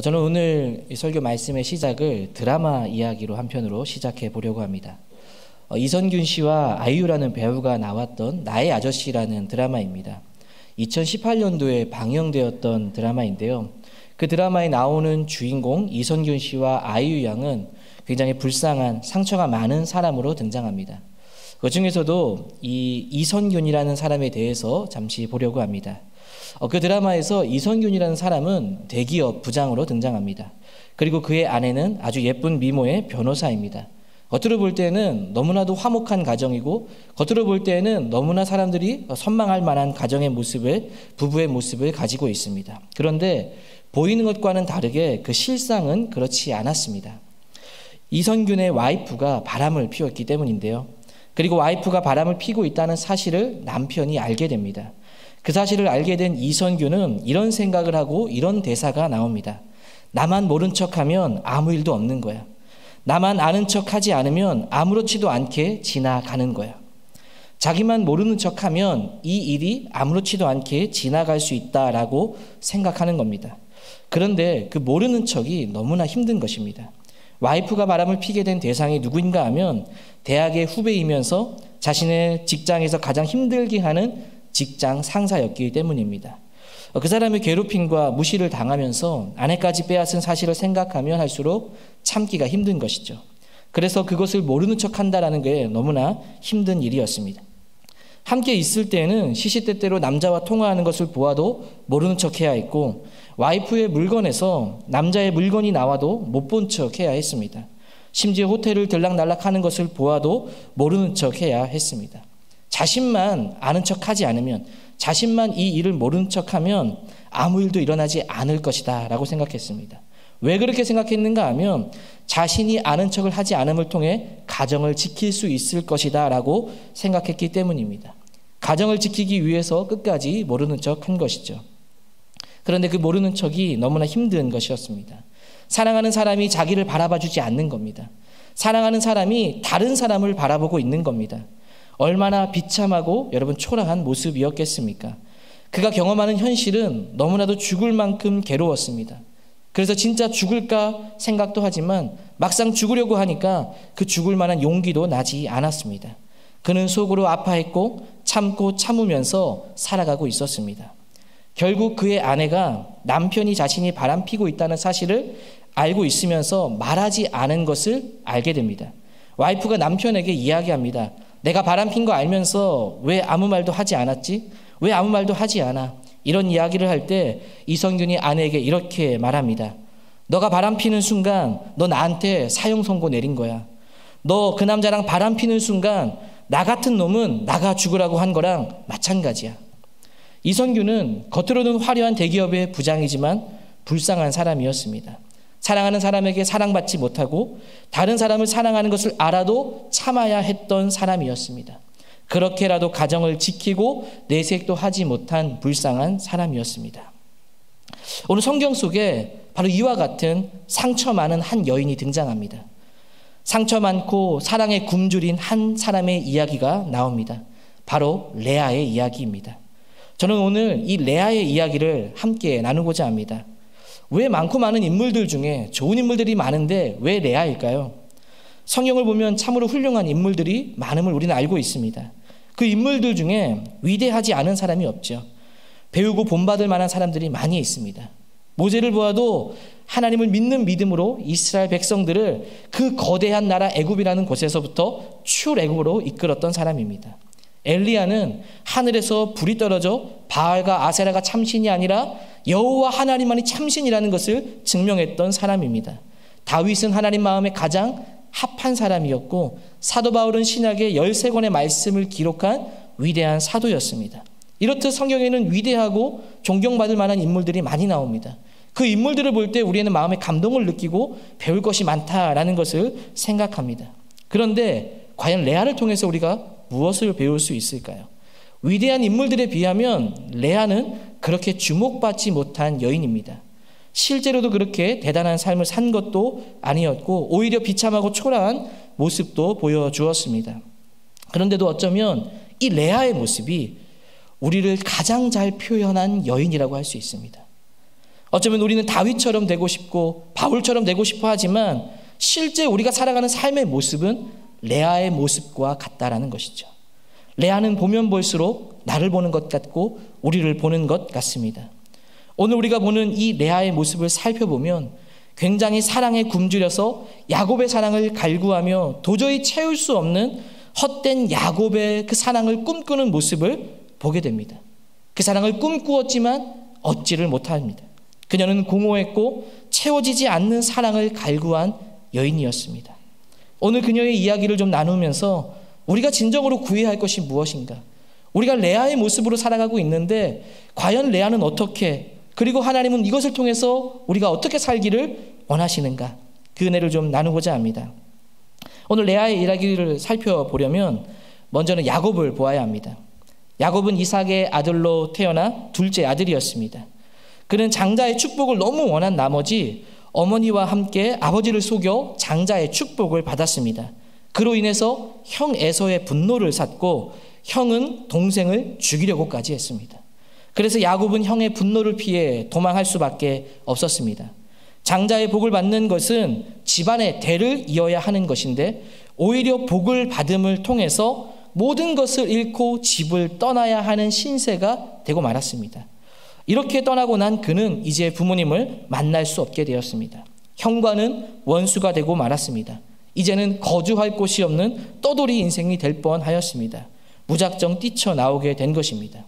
저는 오늘 이 설교 말씀의 시작을 드라마 이야기로 한편으로 시작해 보려고 합니다. 이선균 씨와 아이유라는 배우가 나왔던 나의 아저씨라는 드라마입니다. 2018년도에 방영되었던 드라마인데요. 그 드라마에 나오는 주인공 이선균 씨와 아이유 양은 굉장히 불쌍한 상처가 많은 사람으로 등장합니다. 그 중에서도 이 이선균이라는 사람에 대해서 잠시 보려고 합니다. 그 드라마에서 이선균이라는 사람은 대기업 부장으로 등장합니다. 그리고 그의 아내는 아주 예쁜 미모의 변호사입니다. 겉으로 볼 때는 너무나도 화목한 가정이고 겉으로 볼 때는 너무나 사람들이 선망할 만한 가정의 모습을, 부부의 모습을 가지고 있습니다. 그런데 보이는 것과는 다르게 그 실상은 그렇지 않았습니다. 이선균의 와이프가 바람을 피웠기 때문인데요. 그리고 와이프가 바람을 피고 있다는 사실을 남편이 알게 됩니다. 그 사실을 알게 된 이선균은 이런 생각을 하고 이런 대사가 나옵니다. 나만 모른 척하면 아무 일도 없는 거야. 나만 아는 척하지 않으면 아무렇지도 않게 지나가는 거야. 자기만 모르는 척하면 이 일이 아무렇지도 않게 지나갈 수 있다라고 생각하는 겁니다. 그런데 그 모르는 척이 너무나 힘든 것입니다. 와이프가 바람을 피게 된 대상이 누구인가 하면 대학의 후배이면서 자신의 직장에서 가장 힘들게 하는 직장 상사였기 때문입니다. 그 사람의 괴롭힘과 무시를 당하면서 아내까지 빼앗은 사실을 생각하면 할수록 참기가 힘든 것이죠. 그래서 그것을 모르는 척한다라는 게 너무나 힘든 일이었습니다. 함께 있을 때는 시시때때로 남자와 통화하는 것을 보아도 모르는 척해야 했고 와이프의 물건에서 남자의 물건이 나와도 못 본 척해야 했습니다. 심지어 호텔을 들락날락하는 것을 보아도 모르는 척해야 했습니다. 자신만 아는 척하지 않으면, 자신만 이 일을 모르는 척하면 아무 일도 일어나지 않을 것이다 라고 생각했습니다. 왜 그렇게 생각했는가 하면 자신이 아는 척을 하지 않음을 통해 가정을 지킬 수 있을 것이다 라고 생각했기 때문입니다. 가정을 지키기 위해서 끝까지 모르는 척한 것이죠. 그런데 그 모르는 척이 너무나 힘든 것이었습니다. 사랑하는 사람이 자기를 바라봐주지 않는 겁니다. 사랑하는 사람이 다른 사람을 바라보고 있는 겁니다. 얼마나 비참하고 여러분 초라한 모습이었겠습니까? 그가 경험하는 현실은 너무나도 죽을 만큼 괴로웠습니다. 그래서 진짜 죽을까 생각도 하지만 막상 죽으려고 하니까 그 죽을 만한 용기도 나지 않았습니다. 그는 속으로 아파했고 참고 참으면서 살아가고 있었습니다. 결국 그의 아내가 남편이 자신이 바람피고 있다는 사실을 알고 있으면서 말하지 않은 것을 알게 됩니다. 와이프가 남편에게 이야기합니다. 내가 바람핀 거 알면서 왜 아무 말도 하지 않았지? 왜 아무 말도 하지 않아? 이런 이야기를 할 때 이선균이 아내에게 이렇게 말합니다. 너가 바람피는 순간 너 나한테 사형 선고 내린 거야. 너 그 남자랑 바람피는 순간 나 같은 놈은 나가 죽으라고 한 거랑 마찬가지야. 이선균은 겉으로는 화려한 대기업의 부장이지만 불쌍한 사람이었습니다. 사랑하는 사람에게 사랑받지 못하고 다른 사람을 사랑하는 것을 알아도 참아야 했던 사람이었습니다. 그렇게라도 가정을 지키고 내색도 하지 못한 불쌍한 사람이었습니다. 오늘 성경 속에 바로 이와 같은 상처 많은 한 여인이 등장합니다. 상처 많고 사랑에 굶주린 한 사람의 이야기가 나옵니다. 바로 레아의 이야기입니다. 저는 오늘 이 레아의 이야기를 함께 나누고자 합니다. 왜 많고 많은 인물들 중에 좋은 인물들이 많은데 왜 레아일까요? 성경을 보면 참으로 훌륭한 인물들이 많음을 우리는 알고 있습니다. 그 인물들 중에 위대하지 않은 사람이 없죠. 배우고 본받을 만한 사람들이 많이 있습니다. 모세를 보아도 하나님을 믿는 믿음으로 이스라엘 백성들을 그 거대한 나라 애굽이라는 곳에서부터 출애굽으로 이끌었던 사람입니다. 엘리야는 하늘에서 불이 떨어져 바알과 아세라가 참신이 아니라 여호와 하나님만이 참신이라는 것을 증명했던 사람입니다. 다윗은 하나님 마음에 가장 합한 사람이었고 사도 바울은 신약의 13권의 말씀을 기록한 위대한 사도였습니다. 이렇듯 성경에는 위대하고 존경받을 만한 인물들이 많이 나옵니다. 그 인물들을 볼 때 우리는 마음에 감동을 느끼고 배울 것이 많다라는 것을 생각합니다. 그런데 과연 레아를 통해서 우리가 무엇을 배울 수 있을까요? 위대한 인물들에 비하면 레아는 그렇게 주목받지 못한 여인입니다. 실제로도 그렇게 대단한 삶을 산 것도 아니었고 오히려 비참하고 초라한 모습도 보여주었습니다. 그런데도 어쩌면 이 레아의 모습이 우리를 가장 잘 표현한 여인이라고 할 수 있습니다. 어쩌면 우리는 다윗처럼 되고 싶고 바울처럼 되고 싶어 하지만 실제 우리가 살아가는 삶의 모습은 레아의 모습과 같다라는 것이죠. 레아는 보면 볼수록 나를 보는 것 같고 우리를 보는 것 같습니다. 오늘 우리가 보는 이 레아의 모습을 살펴보면 굉장히 사랑에 굶주려서 야곱의 사랑을 갈구하며 도저히 채울 수 없는 헛된 야곱의 그 사랑을 꿈꾸는 모습을 보게 됩니다. 그 사랑을 꿈꾸었지만 얻지를 못합니다. 그녀는 공허했고 채워지지 않는 사랑을 갈구한 여인이었습니다. 오늘 그녀의 이야기를 좀 나누면서 우리가 진정으로 구해야 할 것이 무엇인가? 우리가 레아의 모습으로 살아가고 있는데 과연 레아는 어떻게, 그리고 하나님은 이것을 통해서 우리가 어떻게 살기를 원하시는가? 그 은혜를 좀 나누고자 합니다. 오늘 레아의 이야기를 살펴보려면 먼저는 야곱을 보아야 합니다. 야곱은 이삭의 아들로 태어나 둘째 아들이었습니다. 그는 장자의 축복을 너무 원한 나머지 어머니와 함께 아버지를 속여 장자의 축복을 받았습니다. 그로 인해서 형 에서의 분노를 샀고 형은 동생을 죽이려고까지 했습니다. 그래서 야곱은 형의 분노를 피해 도망할 수밖에 없었습니다. 장자의 복을 받는 것은 집안의 대를 이어야 하는 것인데 오히려 복을 받음을 통해서 모든 것을 잃고 집을 떠나야 하는 신세가 되고 말았습니다. 이렇게 떠나고 난 그는 이제 부모님을 만날 수 없게 되었습니다. 형과는 원수가 되고 말았습니다. 이제는 거주할 곳이 없는 떠돌이 인생이 될 뻔하였습니다. 무작정 뛰쳐나오게 된 것입니다.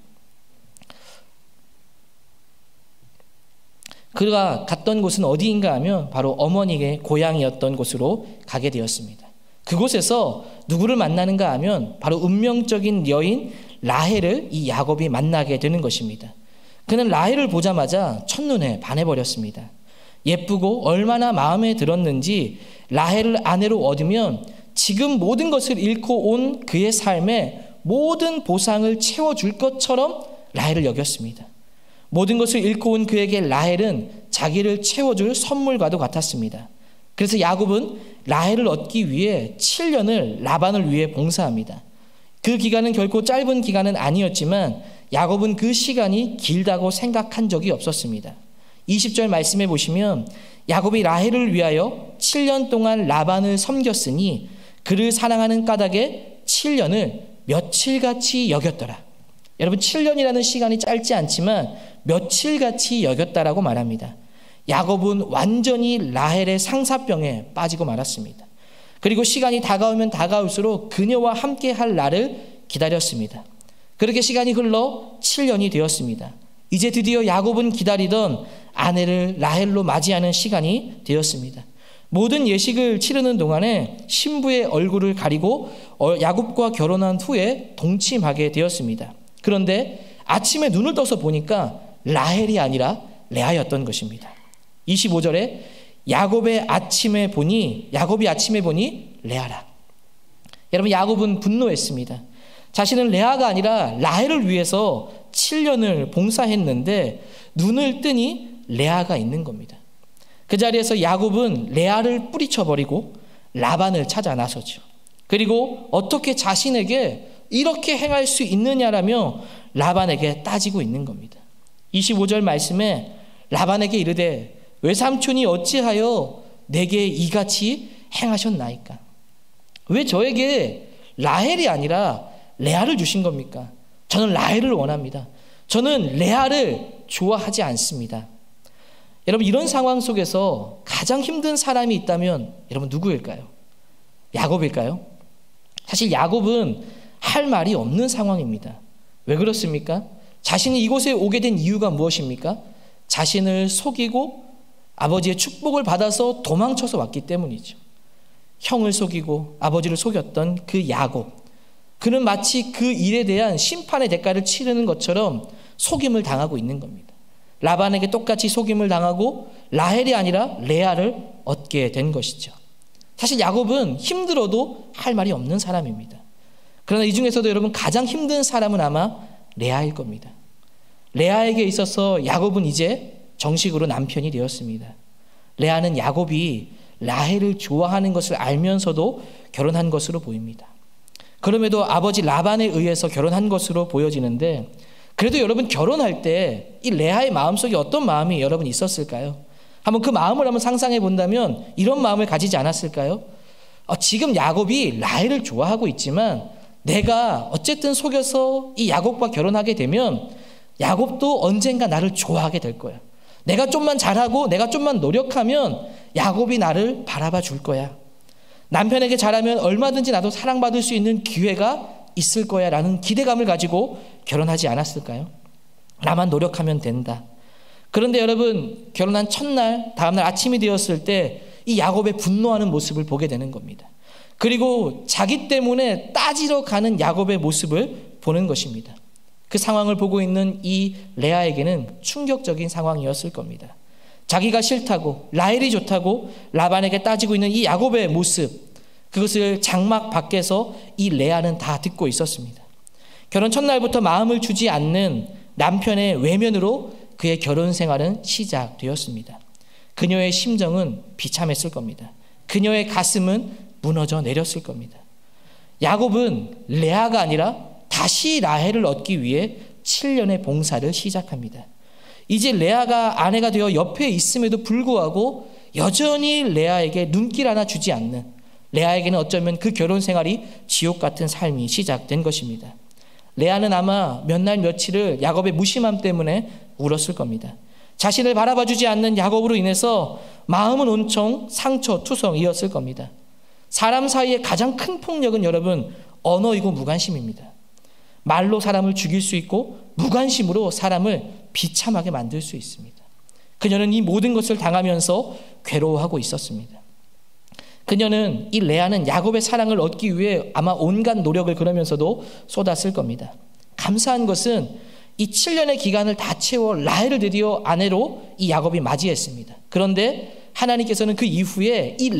그가 갔던 곳은 어디인가 하면 바로 어머니의 고향이었던 곳으로 가게 되었습니다. 그곳에서 누구를 만나는가 하면 바로 운명적인 여인 라헬을 이 야곱이 만나게 되는 것입니다. 그는 라헬을 보자마자 첫눈에 반해버렸습니다. 예쁘고 얼마나 마음에 들었는지 라헬을 아내로 얻으면 지금 모든 것을 잃고 온 그의 삶에 모든 보상을 채워줄 것처럼 라헬을 여겼습니다. 모든 것을 잃고 온 그에게 라헬은 자기를 채워줄 선물과도 같았습니다. 그래서 야곱은 라헬을 얻기 위해 7년을 라반을 위해 봉사합니다. 그 기간은 결코 짧은 기간은 아니었지만 야곱은 그 시간이 길다고 생각한 적이 없었습니다. 20절 말씀해 보시면 야곱이 라헬을 위하여 7년 동안 라반을 섬겼으니 그를 사랑하는 까닭에 7년을 며칠같이 여겼더라. 여러분 7년이라는 시간이 짧지 않지만 며칠같이 여겼다라고 말합니다. 야곱은 완전히 라헬의 상사병에 빠지고 말았습니다. 그리고 시간이 다가오면 다가올수록 그녀와 함께 할 날을 기다렸습니다. 그렇게 시간이 흘러 7년이 되었습니다. 이제 드디어 야곱은 기다리던 아내를 라헬로 맞이하는 시간이 되었습니다. 모든 예식을 치르는 동안에 신부의 얼굴을 가리고 야곱과 결혼한 후에 동침하게 되었습니다. 그런데 아침에 눈을 떠서 보니까 라헬이 아니라 레아였던 것입니다. 25절에 야곱이 아침에 보니 레아라. 여러분 야곱은 분노했습니다. 자신은 레아가 아니라 라헬을 위해서 7년을 봉사했는데 눈을 뜨니 레아가 있는 겁니다. 그 자리에서 야곱은 레아를 뿌리쳐버리고 라반을 찾아 나서죠. 그리고 어떻게 자신에게 이렇게 행할 수 있느냐라며 라반에게 따지고 있는 겁니다. 25절 말씀에 라반에게 이르되 외삼촌이 어찌하여 내게 이같이 행하셨나이까? 왜 저에게 라헬이 아니라 레아를 주신 겁니까? 저는 라헬을 원합니다. 저는 레아를 좋아하지 않습니다. 여러분 이런 상황 속에서 가장 힘든 사람이 있다면 여러분 누구일까요? 야곱일까요? 사실 야곱은 할 말이 없는 상황입니다. 왜 그렇습니까? 자신이 이곳에 오게 된 이유가 무엇입니까? 자신을 속이고 아버지의 축복을 받아서 도망쳐서 왔기 때문이죠. 형을 속이고 아버지를 속였던 그 야곱, 그는 마치 그 일에 대한 심판의 대가를 치르는 것처럼 속임을 당하고 있는 겁니다. 라반에게 똑같이 속임을 당하고 라헬이 아니라 레아를 얻게 된 것이죠. 사실 야곱은 힘들어도 할 말이 없는 사람입니다. 그러나 이 중에서도 여러분 가장 힘든 사람은 아마 레아일 겁니다. 레아에게 있어서 야곱은 이제 정식으로 남편이 되었습니다. 레아는 야곱이 라헬을 좋아하는 것을 알면서도 결혼한 것으로 보입니다. 그럼에도 아버지 라반에 의해서 결혼한 것으로 보여지는데 그래도 여러분 결혼할 때 이 레아의 마음속에 어떤 마음이 여러분 있었을까요? 한번 그 마음을 한번 상상해 본다면 이런 마음을 가지지 않았을까요? 지금 야곱이 라헬을 좋아하고 있지만 내가 어쨌든 속여서 이 야곱과 결혼하게 되면 야곱도 언젠가 나를 좋아하게 될 거야. 내가 좀만 잘하고 내가 좀만 노력하면 야곱이 나를 바라봐 줄 거야. 남편에게 잘하면 얼마든지 나도 사랑받을 수 있는 기회가 있을 거야 라는 기대감을 가지고 결혼하지 않았을까요? 나만 노력하면 된다. 그런데 여러분 결혼한 첫날 다음날 아침이 되었을 때 이 야곱의 분노하는 모습을 보게 되는 겁니다. 그리고 자기 때문에 따지러 가는 야곱의 모습을 보는 것입니다. 그 상황을 보고 있는 이 레아에게는 충격적인 상황이었을 겁니다. 자기가 싫다고 라헬이 좋다고 라반에게 따지고 있는 이 야곱의 모습, 그것을 장막 밖에서 이 레아는 다 듣고 있었습니다. 결혼 첫날부터 마음을 주지 않는 남편의 외면으로 그의 결혼 생활은 시작되었습니다. 그녀의 심정은 비참했을 겁니다. 그녀의 가슴은 무너져 내렸을 겁니다. 야곱은 레아가 아니라 다시 라헬을 얻기 위해 7년의 봉사를 시작합니다. 이제 레아가 아내가 되어 옆에 있음에도 불구하고 여전히 레아에게 눈길 하나 주지 않는, 레아에게는 어쩌면 그 결혼 생활이 지옥 같은 삶이 시작된 것입니다. 레아는 아마 몇 날 며칠을 야곱의 무심함 때문에 울었을 겁니다. 자신을 바라봐주지 않는 야곱으로 인해서 마음은 온통 상처투성이었을 겁니다. 사람 사이의 가장 큰 폭력은 여러분 언어이고 무관심입니다. 말로 사람을 죽일 수 있고 무관심으로 사람을 비참하게 만들 수 있습니다. 그녀는 이 모든 것을 당하면서 괴로워하고 있었습니다. 그녀는 이 레아는 야곱의 사랑을 얻기 위해 아마 온갖 노력을 그러면서도 쏟았을 겁니다. 감사한 것은 이 7년의 기간을 다 채워 라헬을 드디어 아내로 이 야곱이 맞이했습니다. 그런데 하나님께서는 그 이후에 이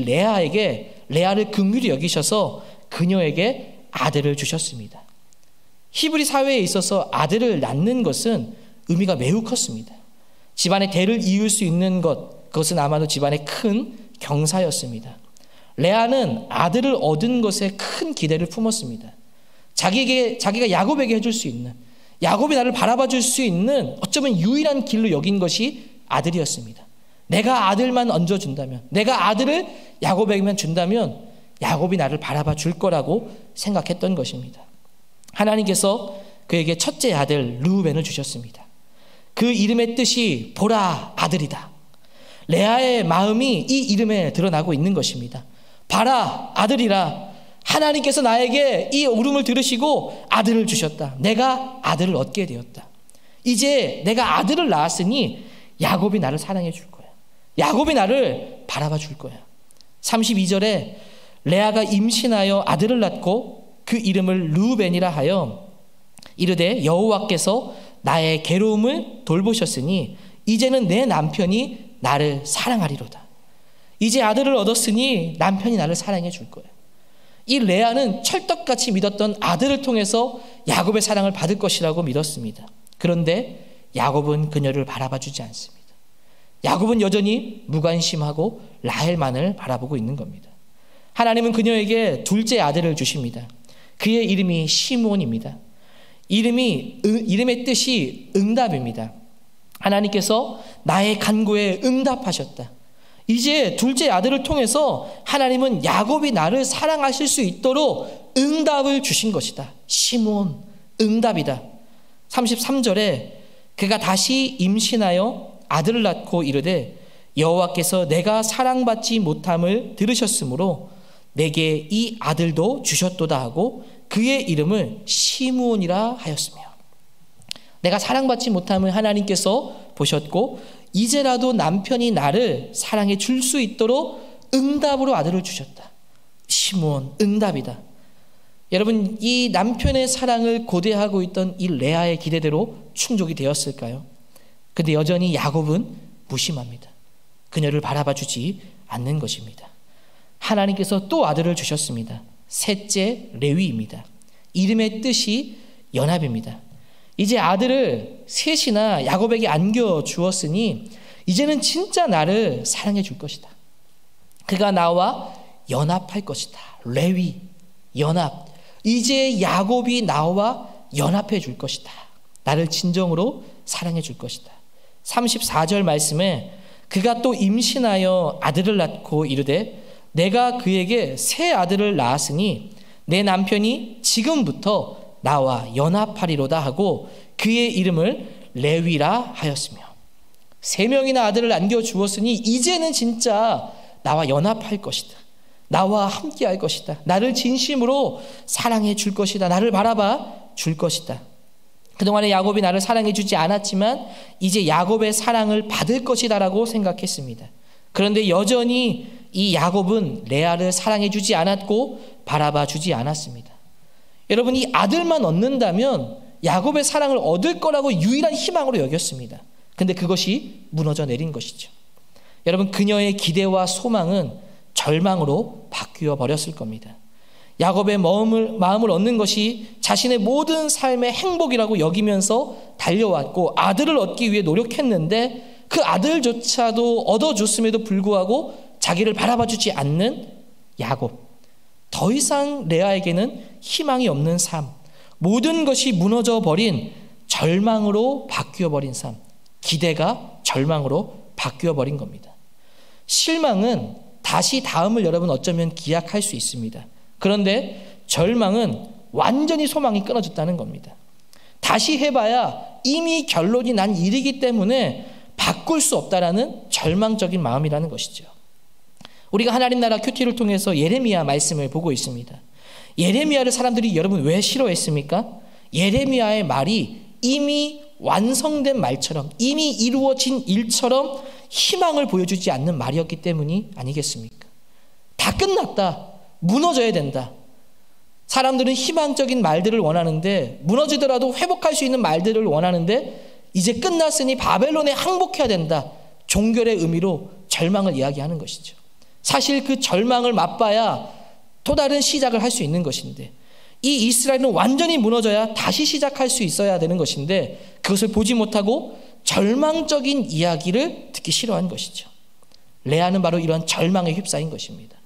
레아를 긍휼히 여기셔서 그녀에게 아들을 주셨습니다. 히브리 사회에 있어서 아들을 낳는 것은 의미가 매우 컸습니다. 집안의 대를 이을 수 있는 것, 그것은 아마도 집안의 큰 경사였습니다. 레아는 아들을 얻은 것에 큰 기대를 품었습니다. 자기가 야곱에게 해줄 수 있는, 야곱이 나를 바라봐 줄 수 있는 어쩌면 유일한 길로 여긴 것이 아들이었습니다. 내가 아들만 얹어준다면, 내가 아들을 야곱에게만 준다면 야곱이 나를 바라봐 줄 거라고 생각했던 것입니다. 하나님께서 그에게 첫째 아들 르우벤을 주셨습니다. 그 이름의 뜻이 보라 아들이다. 레아의 마음이 이 이름에 드러나고 있는 것입니다. 봐라 아들이라. 하나님께서 나에게 이 울음을 들으시고 아들을 주셨다. 내가 아들을 얻게 되었다. 이제 내가 아들을 낳았으니 야곱이 나를 사랑해 줄 거야. 야곱이 나를 바라봐 줄 거야. 32절에 레아가 임신하여 아들을 낳고 그 이름을 르우벤이라 하여 이르되 여호와께서 나의 괴로움을 돌보셨으니 이제는 내 남편이 나를 사랑하리로다. 이제 아들을 얻었으니 남편이 나를 사랑해 줄 거야. 이 레아는 철떡같이 믿었던 아들을 통해서 야곱의 사랑을 받을 것이라고 믿었습니다. 그런데 야곱은 그녀를 바라봐 주지 않습니다. 야곱은 여전히 무관심하고 라헬만을 바라보고 있는 겁니다. 하나님은 그녀에게 둘째 아들을 주십니다. 그의 이름이 시므온입니다. 이름의 뜻이 응답입니다. 하나님께서 나의 간구에 응답하셨다. 이제 둘째 아들을 통해서 하나님은 야곱이 나를 사랑하실 수 있도록 응답을 주신 것이다. 시므온, 응답이다. 33절에 그가 다시 임신하여 아들을 낳고 이르되 여호와께서 내가 사랑받지 못함을 들으셨으므로 내게 이 아들도 주셨도다 하고 그의 이름을 시므온이라 하였으며, 내가 사랑받지 못함을 하나님께서 보셨고 이제라도 남편이 나를 사랑해 줄 수 있도록 응답으로 아들을 주셨다. 시므온, 응답이다. 여러분, 이 남편의 사랑을 고대하고 있던 이 레아의 기대대로 충족이 되었을까요? 근데 여전히 야곱은 무심합니다. 그녀를 바라봐 주지 않는 것입니다. 하나님께서 또 아들을 주셨습니다. 셋째 레위입니다. 이름의 뜻이 연합입니다. 이제 아들을 셋이나 야곱에게 안겨주었으니 이제는 진짜 나를 사랑해 줄 것이다. 그가 나와 연합할 것이다. 레위, 연합. 이제 야곱이 나와 연합해 줄 것이다. 나를 진정으로 사랑해 줄 것이다. 34절 말씀에 그가 또 임신하여 아들을 낳고 이르되 내가 그에게 새 아들을 낳았으니 내 남편이 지금부터 나와 연합하리로다 하고 그의 이름을 레위라 하였으며 3명이나 아들을 안겨주었으니 이제는 진짜 나와 연합할 것이다. 나와 함께 할 것이다. 나를 진심으로 사랑해 줄 것이다. 나를 바라봐 줄 것이다. 그동안에 야곱이 나를 사랑해 주지 않았지만 이제 야곱의 사랑을 받을 것이다 라고 생각했습니다. 그런데 여전히 이 야곱은 레아를 사랑해 주지 않았고 바라봐 주지 않았습니다. 여러분, 이 아들만 얻는다면 야곱의 사랑을 얻을 거라고 유일한 희망으로 여겼습니다. 근데 그것이 무너져 내린 것이죠. 여러분, 그녀의 기대와 소망은 절망으로 바뀌어 버렸을 겁니다. 야곱의 마음을 얻는 것이 자신의 모든 삶의 행복이라고 여기면서 달려왔고 아들을 얻기 위해 노력했는데 그 아들조차도 얻어줬음에도 불구하고 자기를 바라봐주지 않는 야곱. 더 이상 레아에게는 희망이 없는 삶, 모든 것이 무너져 버린 절망으로 바뀌어 버린 삶, 기대가 절망으로 바뀌어 버린 겁니다. 실망은 다시 다음을 여러분 어쩌면 기약할 수 있습니다. 그런데 절망은 완전히 소망이 끊어졌다는 겁니다. 다시 해봐야 이미 결론이 난 일이기 때문에 바꿀 수 없다라는 절망적인 마음이라는 것이죠. 우리가 하나님 나라 큐티를 통해서 예레미야 말씀을 보고 있습니다. 예레미야를 사람들이 여러분 왜 싫어했습니까? 예레미야의 말이 이미 완성된 말처럼, 이미 이루어진 일처럼 희망을 보여주지 않는 말이었기 때문이 아니겠습니까? 다 끝났다. 무너져야 된다. 사람들은 희망적인 말들을 원하는데, 무너지더라도 회복할 수 있는 말들을 원하는데, 이제 끝났으니 바벨론에 항복해야 된다. 종결의 의미로 절망을 이야기하는 것이죠. 사실 그 절망을 맛봐야 또 다른 시작을 할 수 있는 것인데, 이 이스라엘은 완전히 무너져야 다시 시작할 수 있어야 되는 것인데 그것을 보지 못하고 절망적인 이야기를 듣기 싫어한 것이죠. 레아는 바로 이러한 절망에 휩싸인 것입니다.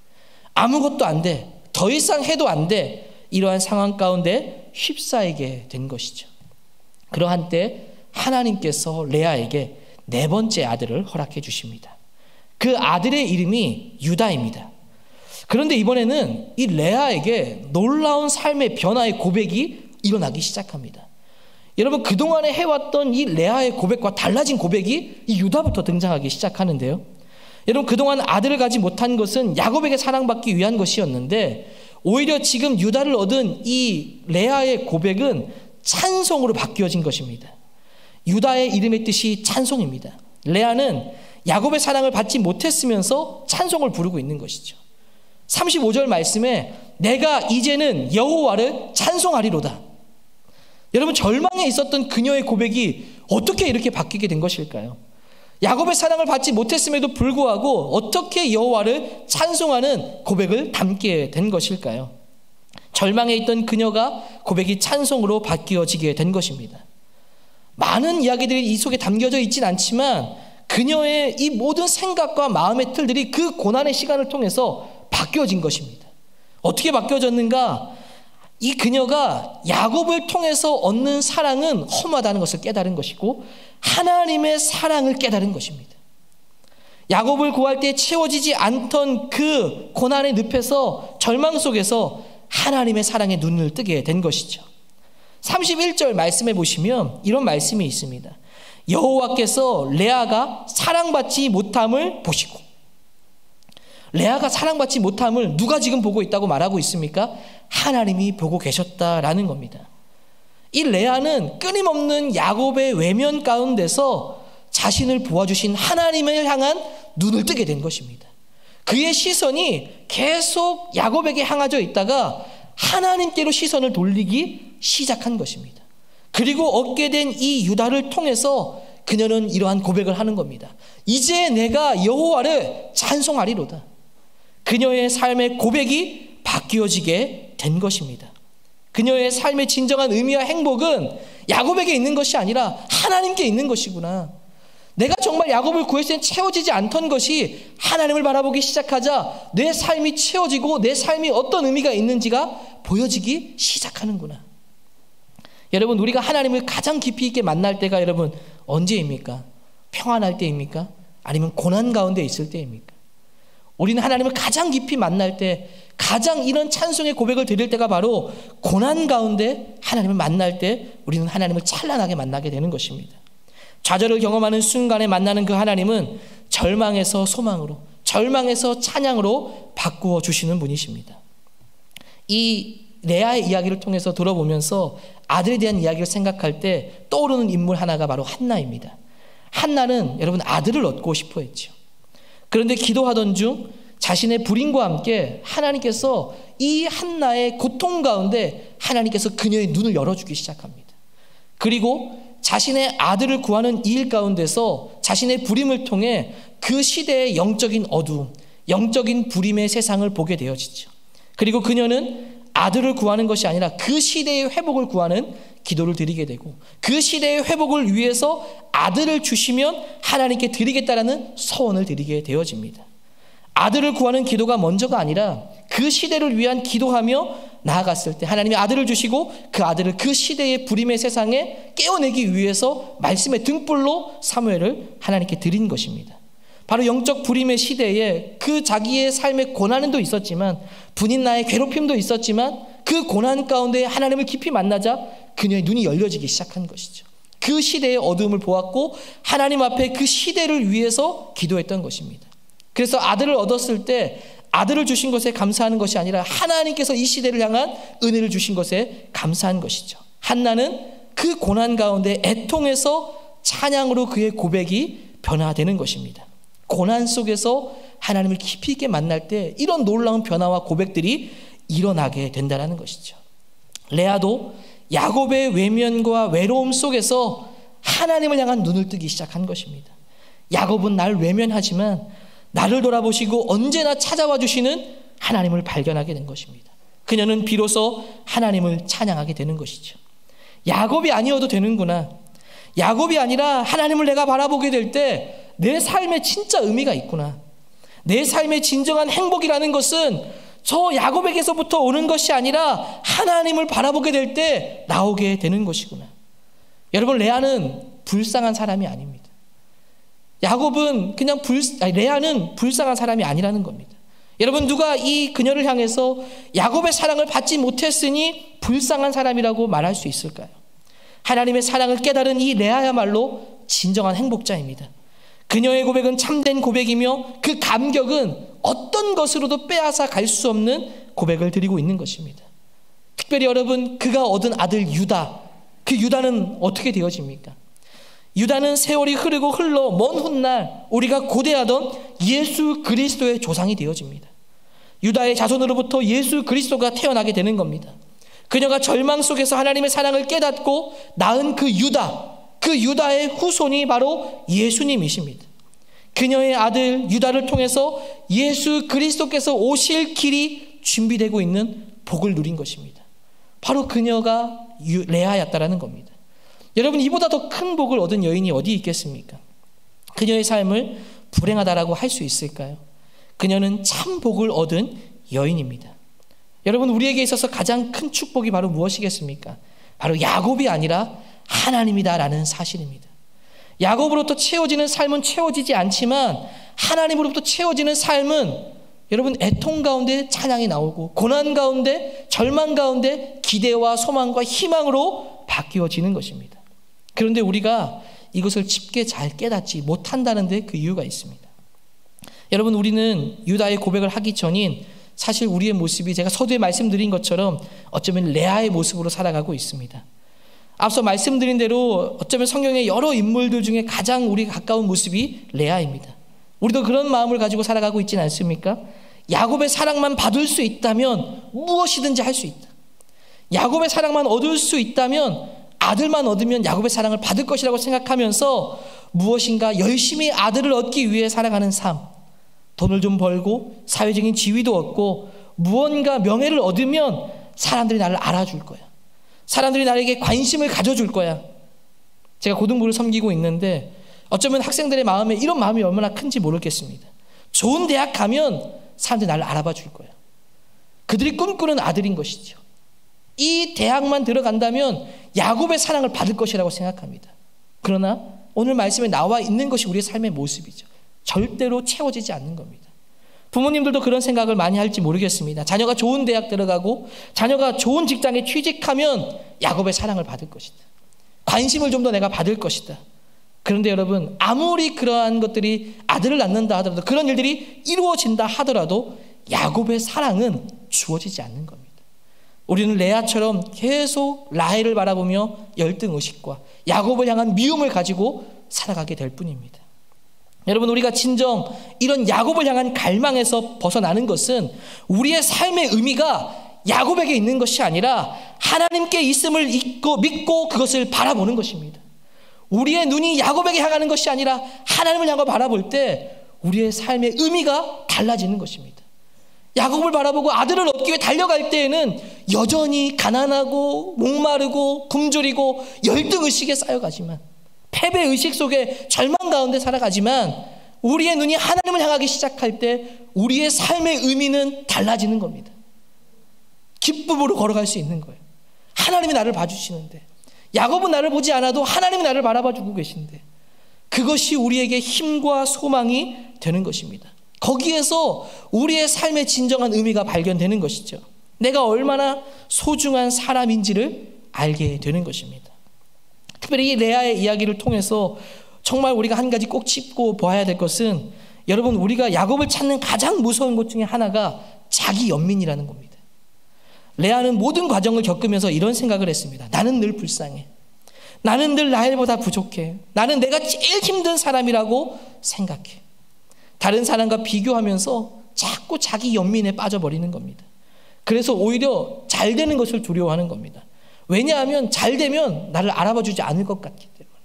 아무것도 안 돼. 더 이상 해도 안 돼. 이러한 상황 가운데 휩싸이게 된 것이죠. 그러한 때 하나님께서 레아에게 4번째 아들을 허락해 주십니다. 그 아들의 이름이 유다입니다. 그런데 이번에는 이 레아에게 놀라운 삶의 변화의 고백이 일어나기 시작합니다. 여러분, 그동안에 해왔던 이 레아의 고백과 달라진 고백이 이 유다부터 등장하기 시작하는데요. 여러분, 그동안 아들을 가지 못한 것은 야곱에게 사랑받기 위한 것이었는데 오히려 지금 유다를 얻은 이 레아의 고백은 찬송으로 바뀌어진 것입니다. 유다의 이름의 뜻이 찬송입니다. 레아는 야곱의 사랑을 받지 못했으면서 찬송을 부르고 있는 것이죠. 35절 말씀에 내가 이제는 여호와를 찬송하리로다. 여러분, 절망에 있었던 그녀의 고백이 어떻게 이렇게 바뀌게 된 것일까요? 야곱의 사랑을 받지 못했음에도 불구하고 어떻게 여호와를 찬송하는 고백을 담게 된 것일까요? 절망에 있던 그녀가 고백이 찬송으로 바뀌어지게 된 것입니다. 많은 이야기들이 이 속에 담겨져 있진 않지만 그녀의 이 모든 생각과 마음의 틀들이 그 고난의 시간을 통해서 바뀌어진 것입니다. 어떻게 바뀌어졌는가? 이 그녀가 야곱을 통해서 얻는 사랑은 험하다는 것을 깨달은 것이고 하나님의 사랑을 깨달은 것입니다. 야곱을 구할 때 채워지지 않던 그 고난의 늪에서 절망 속에서 하나님의 사랑에 눈을 뜨게 된 것이죠. 31절 말씀해 보시면 이런 말씀이 있습니다. 여호와께서 레아가 사랑받지 못함을 보시고, 레아가 사랑받지 못함을 누가 지금 보고 있다고 말하고 있습니까? 하나님이 보고 계셨다라는 겁니다. 이 레아는 끊임없는 야곱의 외면 가운데서 자신을 보아주신 하나님을 향한 눈을 뜨게 된 것입니다. 그의 시선이 계속 야곱에게 향해져 있다가 하나님께로 시선을 돌리기 시작한 것입니다. 그리고 얻게 된 이 유다를 통해서 그녀는 이러한 고백을 하는 겁니다. 이제 내가 여호와를 찬송하리로다. 그녀의 삶의 고백이 바뀌어지게 된 것입니다. 그녀의 삶의 진정한 의미와 행복은 야곱에게 있는 것이 아니라 하나님께 있는 것이구나. 내가 정말 야곱을 구했을 때 채워지지 않던 것이 하나님을 바라보기 시작하자 내 삶이 채워지고 내 삶이 어떤 의미가 있는지가 보여지기 시작하는구나. 여러분, 우리가 하나님을 가장 깊이 있게 만날 때가 여러분 언제입니까? 평안할 때입니까? 아니면 고난 가운데 있을 때입니까? 우리는 하나님을 가장 깊이 만날 때, 가장 이런 찬송의 고백을 드릴 때가 바로 고난 가운데 하나님을 만날 때 우리는 하나님을 찬란하게 만나게 되는 것입니다. 좌절을 경험하는 순간에 만나는 그 하나님은 절망에서 소망으로, 절망에서 찬양으로 바꾸어 주시는 분이십니다. 이 레아의 이야기를 통해서 들어보면서 아들에 대한 이야기를 생각할 때 떠오르는 인물 하나가 바로 한나입니다. 한나는 여러분 아들을 얻고 싶어 했죠. 그런데 기도하던 중 자신의 불임과 함께 하나님께서 이 한나의 고통 가운데 하나님께서 그녀의 눈을 열어주기 시작합니다. 그리고 자신의 아들을 구하는 일 가운데서 자신의 불임을 통해 그 시대의 영적인 어두움, 영적인 불임의 세상을 보게 되어지죠. 그리고 그녀는 아들을 구하는 것이 아니라 그 시대의 회복을 구하는 기도를 드리게 되고, 그 시대의 회복을 위해서 아들을 주시면 하나님께 드리겠다라는 서원을 드리게 되어집니다. 아들을 구하는 기도가 먼저가 아니라 그 시대를 위한 기도하며 나아갔을 때 하나님이 아들을 주시고 그 아들을 그 시대의 불임의 세상에 깨어내기 위해서 말씀의 등불로 사무엘을 하나님께 드린 것입니다. 바로 영적 불임의 시대에 그 자기의 삶의 고난도 있었지만, 분인나의 괴롭힘도 있었지만, 그 고난 가운데 하나님을 깊이 만나자 그녀의 눈이 열려지기 시작한 것이죠. 그 시대의 어두움을 보았고 하나님 앞에 그 시대를 위해서 기도했던 것입니다. 그래서 아들을 얻었을 때 아들을 주신 것에 감사하는 것이 아니라 하나님께서 이 시대를 향한 은혜를 주신 것에 감사한 것이죠. 한나는 그 고난 가운데 애통해서 찬양으로 그의 고백이 변화되는 것입니다. 고난 속에서 하나님을 깊이 있게 만날 때 이런 놀라운 변화와 고백들이 일어나게 된다는 것이죠. 레아도 야곱의 외면과 외로움 속에서 하나님을 향한 눈을 뜨기 시작한 것입니다. 야곱은 날 외면하지만 나를 돌아보시고 언제나 찾아와 주시는 하나님을 발견하게 된 것입니다. 그녀는 비로소 하나님을 찬양하게 되는 것이죠. 야곱이 아니어도 되는구나. 야곱이 아니라 하나님을 내가 바라보게 될 때 내 삶에 진짜 의미가 있구나. 내 삶의 진정한 행복이라는 것은 저 야곱에게서부터 오는 것이 아니라 하나님을 바라보게 될 때 나오게 되는 것이구나. 여러분, 레아는 불쌍한 사람이 아닙니다. 야곱은 그냥 레아는 불쌍한 사람이 아니라는 겁니다. 여러분, 누가 이 그녀를 향해서 야곱의 사랑을 받지 못했으니 불쌍한 사람이라고 말할 수 있을까요? 하나님의 사랑을 깨달은 이 레아야말로 진정한 행복자입니다. 그녀의 고백은 참된 고백이며 그 감격은 어떤 것으로도 빼앗아 갈 수 없는 고백을 드리고 있는 것입니다. 특별히 여러분, 그가 얻은 아들 유다, 그 유다는 어떻게 되어집니까? 유다는 세월이 흐르고 흘러 먼 훗날 우리가 고대하던 예수 그리스도의 조상이 되어집니다. 유다의 자손으로부터 예수 그리스도가 태어나게 되는 겁니다. 그녀가 절망 속에서 하나님의 사랑을 깨닫고 낳은 그 유다의 후손이 바로 예수님이십니다. 그녀의 아들 유다를 통해서 예수 그리스도께서 오실 길이 준비되고 있는 복을 누린 것입니다. 바로 그녀가 레아였다라는 겁니다. 여러분, 이보다 더 큰 복을 얻은 여인이 어디 있겠습니까? 그녀의 삶을 불행하다라고 할 수 있을까요? 그녀는 참 복을 얻은 여인입니다. 여러분, 우리에게 있어서 가장 큰 축복이 바로 무엇이겠습니까? 바로 야곱이 아니라 하나님이다라는 사실입니다. 야곱으로부터 채워지는 삶은 채워지지 않지만 하나님으로부터 채워지는 삶은 여러분 애통 가운데 찬양이 나오고 고난 가운데 절망 가운데 기대와 소망과 희망으로 바뀌어지는 것입니다. 그런데 우리가 이것을 쉽게 잘 깨닫지 못한다는 데 그 이유가 있습니다. 여러분, 우리는 유다의 고백을 하기 전인 사실 우리의 모습이 제가 서두에 말씀드린 것처럼 어쩌면 레아의 모습으로 살아가고 있습니다. 앞서 말씀드린 대로 어쩌면 성경의 여러 인물들 중에 가장 우리가 가까운 모습이 레아입니다. 우리도 그런 마음을 가지고 살아가고 있지는 않습니까? 야곱의 사랑만 받을 수 있다면 무엇이든지 할 수 있다. 야곱의 사랑만 얻을 수 있다면 아들만 얻으면 야곱의 사랑을 받을 것이라고 생각하면서 무엇인가 열심히 아들을 얻기 위해 살아가는 삶, 돈을 좀 벌고 사회적인 지위도 얻고 무언가 명예를 얻으면 사람들이 나를 알아줄 거야. 사람들이 나에게 관심을 가져줄 거야. 제가 고등부를 섬기고 있는데 어쩌면 학생들의 마음에 이런 마음이 얼마나 큰지 모르겠습니다. 좋은 대학 가면 사람들이 나를 알아봐 줄 거야. 그들이 꿈꾸는 아들인 것이죠. 이 대학만 들어간다면 야곱의 사랑을 받을 것이라고 생각합니다. 그러나 오늘 말씀에 나와 있는 것이 우리의 삶의 모습이죠. 절대로 채워지지 않는 겁니다. 부모님들도 그런 생각을 많이 할지 모르겠습니다. 자녀가 좋은 대학 들어가고 자녀가 좋은 직장에 취직하면 야곱의 사랑을 받을 것이다. 관심을 좀 더 내가 받을 것이다. 그런데 여러분, 아무리 그러한 것들이 아들을 낳는다 하더라도, 그런 일들이 이루어진다 하더라도 야곱의 사랑은 주어지지 않는 겁니다. 우리는 레아처럼 계속 라헬을 바라보며 열등의식과 야곱을 향한 미움을 가지고 살아가게 될 뿐입니다. 여러분, 우리가 진정 이런 야곱을 향한 갈망에서 벗어나는 것은 우리의 삶의 의미가 야곱에게 있는 것이 아니라 하나님께 있음을 믿고 그것을 바라보는 것입니다. 우리의 눈이 야곱에게 향하는 것이 아니라 하나님을 향하고 바라볼 때 우리의 삶의 의미가 달라지는 것입니다. 야곱을 바라보고 아들을 얻기 위해 달려갈 때에는 여전히 가난하고 목마르고 굶주리고 열등의식에 쌓여가지만, 패배의식 속에 절망 가운데 살아가지만, 우리의 눈이 하나님을 향하기 시작할 때 우리의 삶의 의미는 달라지는 겁니다. 기쁨으로 걸어갈 수 있는 거예요. 하나님이 나를 봐주시는데, 야곱은 나를 보지 않아도 하나님이 나를 바라봐주고 계신데, 그것이 우리에게 힘과 소망이 되는 것입니다. 거기에서 우리의 삶의 진정한 의미가 발견되는 것이죠. 내가 얼마나 소중한 사람인지를 알게 되는 것입니다. 특별히 이 레아의 이야기를 통해서 정말 우리가 한 가지 꼭 짚고 보아야 될 것은, 여러분, 우리가 야곱을 찾는 가장 무서운 것 중에 하나가 자기 연민이라는 겁니다. 레아는 모든 과정을 겪으면서 이런 생각을 했습니다. 나는 늘 불쌍해. 나는 늘 라헬보다 부족해. 나는 내가 제일 힘든 사람이라고 생각해. 다른 사람과 비교하면서 자꾸 자기 연민에 빠져버리는 겁니다. 그래서 오히려 잘 되는 것을 두려워하는 겁니다. 왜냐하면 잘 되면 나를 알아봐주지 않을 것 같기 때문에.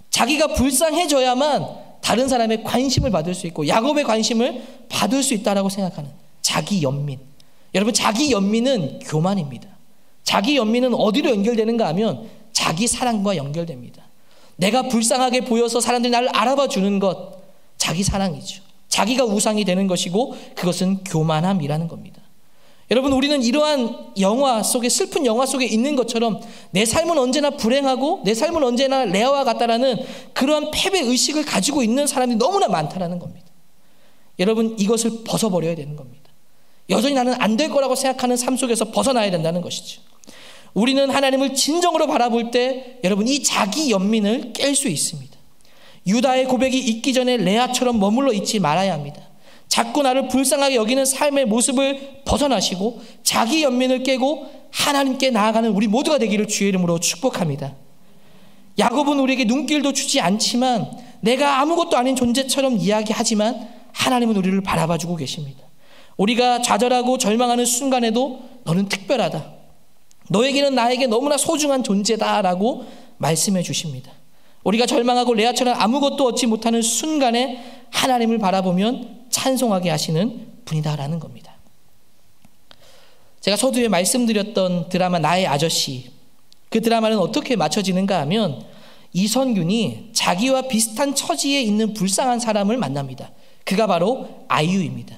자기가 불쌍해져야만 다른 사람의 관심을 받을 수 있고 야곱의 관심을 받을 수 있다라고 생각하는 자기 연민. 여러분, 자기 연민은 교만입니다. 자기 연민은 어디로 연결되는가 하면 자기 사랑과 연결됩니다. 내가 불쌍하게 보여서 사람들이 나를 알아봐 주는 것, 자기 사랑이죠. 자기가 우상이 되는 것이고 그것은 교만함이라는 겁니다. 여러분, 우리는 이러한 영화 속에, 슬픈 영화 속에 있는 것처럼 내 삶은 언제나 불행하고 내 삶은 언제나 레아와 같다라는 그러한 패배의식을 가지고 있는 사람이 너무나 많다라는 겁니다. 여러분, 이것을 벗어버려야 되는 겁니다. 여전히 나는 안 될 거라고 생각하는 삶 속에서 벗어나야 된다는 것이죠. 우리는 하나님을 진정으로 바라볼 때 여러분, 이 자기 연민을 깰 수 있습니다. 유다의 고백이 있기 전에 레아처럼 머물러 있지 말아야 합니다. 자꾸 나를 불쌍하게 여기는 삶의 모습을 벗어나시고 자기 연민을 깨고 하나님께 나아가는 우리 모두가 되기를 주의 이름으로 축복합니다. 야곱은 우리에게 눈길도 주지 않지만, 내가 아무것도 아닌 존재처럼 이야기하지만 하나님은 우리를 바라봐주고 계십니다. 우리가 좌절하고 절망하는 순간에도 너는 특별하다, 너에게는 나에게 너무나 소중한 존재다라고 말씀해 주십니다. 우리가 절망하고 레아처럼 아무것도 얻지 못하는 순간에 하나님을 바라보면 찬송하게 하시는 분이다라는 겁니다. 제가 서두에 말씀드렸던 드라마 나의 아저씨, 그 드라마는 어떻게 맞춰지는가 하면 이선균이 자기와 비슷한 처지에 있는 불쌍한 사람을 만납니다. 그가 바로 아이유입니다.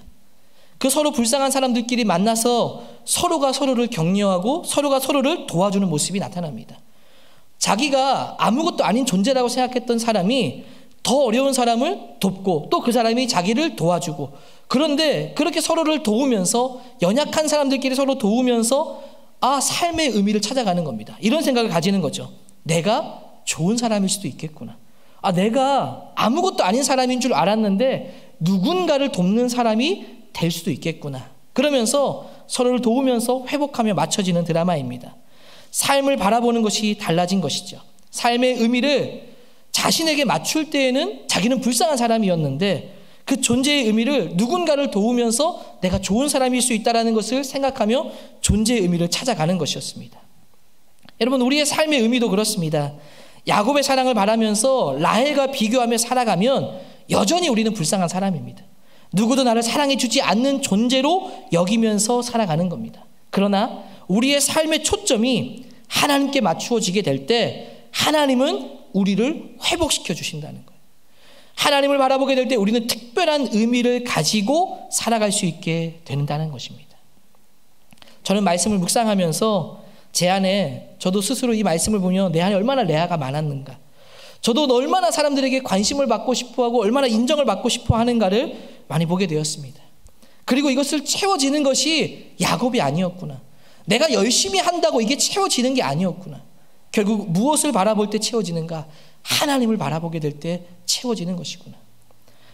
그 서로 불쌍한 사람들끼리 만나서 서로가 서로를 격려하고 서로가 서로를 도와주는 모습이 나타납니다. 자기가 아무것도 아닌 존재라고 생각했던 사람이 더 어려운 사람을 돕고 또 그 사람이 자기를 도와주고, 그런데 그렇게 서로를 도우면서 연약한 사람들끼리 서로 도우면서 삶의 의미를 찾아가는 겁니다. 이런 생각을 가지는 거죠. 내가 좋은 사람일 수도 있겠구나. 내가 아무것도 아닌 사람인 줄 알았는데 누군가를 돕는 사람이 될 수도 있겠구나. 그러면서 서로를 도우면서 회복하며 맞춰지는 드라마입니다. 삶을 바라보는 것이 달라진 것이죠. 삶의 의미를 자신에게 맞출 때에는 자기는 불쌍한 사람이었는데 그 존재의 의미를 누군가를 도우면서 내가 좋은 사람일 수 있다는 것을 생각하며 존재의 의미를 찾아가는 것이었습니다. 여러분, 우리의 삶의 의미도 그렇습니다. 야곱의 사랑을 바라면서 라헬과 비교하며 살아가면 여전히 우리는 불쌍한 사람입니다. 누구도 나를 사랑해 주지 않는 존재로 여기면서 살아가는 겁니다. 그러나 우리의 삶의 초점이 하나님께 맞추어지게 될 때 하나님은 우리를 회복시켜 주신다는 거예요. 하나님을 바라보게 될 때 우리는 특별한 의미를 가지고 살아갈 수 있게 된다는 것입니다. 저는 말씀을 묵상하면서 제 안에 저도 스스로 이 말씀을 보면 내 안에 얼마나 레아가 많았는가, 저도 얼마나 사람들에게 관심을 받고 싶어하고 얼마나 인정을 받고 싶어 하는가를 많이 보게 되었습니다. 그리고 이것을 채워지는 것이 야곱이 아니었구나, 내가 열심히 한다고 이게 채워지는 게 아니었구나, 결국 무엇을 바라볼 때 채워지는가? 하나님을 바라보게 될 때 채워지는 것이구나.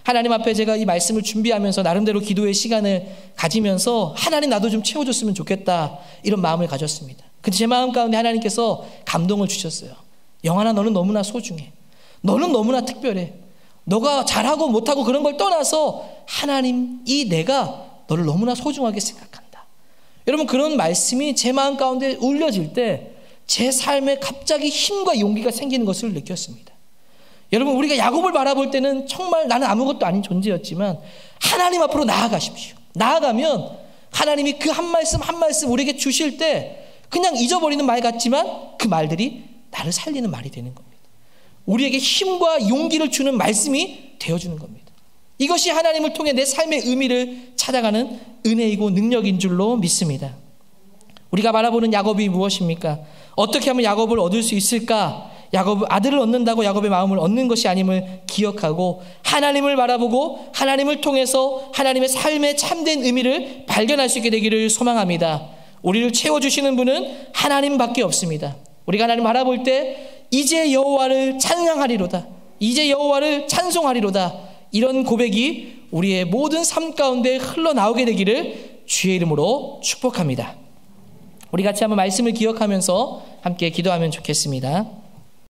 하나님 앞에 제가 이 말씀을 준비하면서 나름대로 기도의 시간을 가지면서 하나님 나도 좀 채워줬으면 좋겠다, 이런 마음을 가졌습니다. 근데 제 마음 가운데 하나님께서 감동을 주셨어요. 영환아, 너는 너무나 소중해. 너는 너무나 특별해. 너가 잘하고 못하고 그런 걸 떠나서 하나님, 이 내가 너를 너무나 소중하게 생각한다. 여러분, 그런 말씀이 제 마음 가운데 울려질 때 제 삶에 갑자기 힘과 용기가 생기는 것을 느꼈습니다. 여러분, 우리가 야곱을 바라볼 때는 정말 나는 아무것도 아닌 존재였지만 하나님 앞으로 나아가십시오. 나아가면 하나님이 그 한 말씀 한 말씀 우리에게 주실 때 그냥 잊어버리는 말 같지만 그 말들이 나를 살리는 말이 되는 겁니다. 우리에게 힘과 용기를 주는 말씀이 되어주는 겁니다. 이것이 하나님을 통해 내 삶의 의미를 찾아가는 은혜이고 능력인 줄로 믿습니다. 우리가 바라보는 야곱이 무엇입니까? 어떻게 하면 야곱을 얻을 수 있을까? 야곱 아들을 얻는다고 야곱의 마음을 얻는 것이 아님을 기억하고 하나님을 바라보고 하나님을 통해서 하나님의 삶의 참된 의미를 발견할 수 있게 되기를 소망합니다. 우리를 채워주시는 분은 하나님밖에 없습니다. 우리가 하나님 바라볼 때 이제 여호와를 찬양하리로다, 이제 여호와를 찬송하리로다, 이런 고백이 우리의 모든 삶 가운데 흘러나오게 되기를 주의 이름으로 축복합니다. 우리 같이 한번 말씀을 기억하면서 함께 기도하면 좋겠습니다.